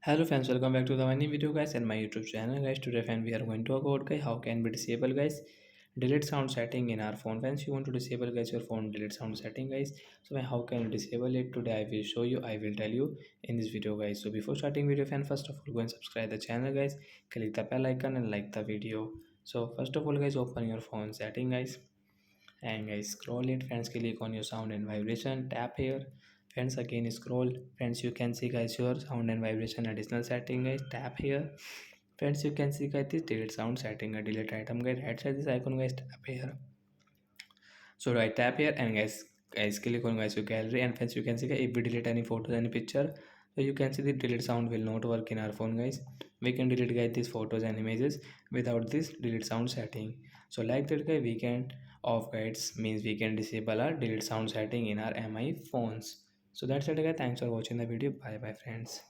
Hello friends, welcome back to the new video guys and my YouTube channel guys. Today friend we are going to talk about guys how can we disable guys delete sound setting in our phone. Friends, you want to disable guys your phone delete sound setting guys. So how can you disable it? Today I will show you, I will tell you in this video guys. So before starting video fan, first of all go and subscribe the channel guys, click the bell icon and like the video. So first of all guys, open your phone setting guys, and guys scroll it. Friends, click on your sound and vibration, tap here. Friends, again scroll. Friends, you can see guys your sound and vibration additional setting guys, tap here. Friends, you can see guys this delete sound setting, a delete item guys, right side this icon guys, tap here. So right, tap here and guys click on guys your gallery. And friends, you can see guys, if we delete any photos, any picture, so you can see the delete sound will not work in our phone guys. We can delete guys these photos and images without this delete sound setting. So like that guys, we can off guides means we can disable our delete sound setting in our mi phones. So that's it guys, thanks for watching the video. Bye bye friends.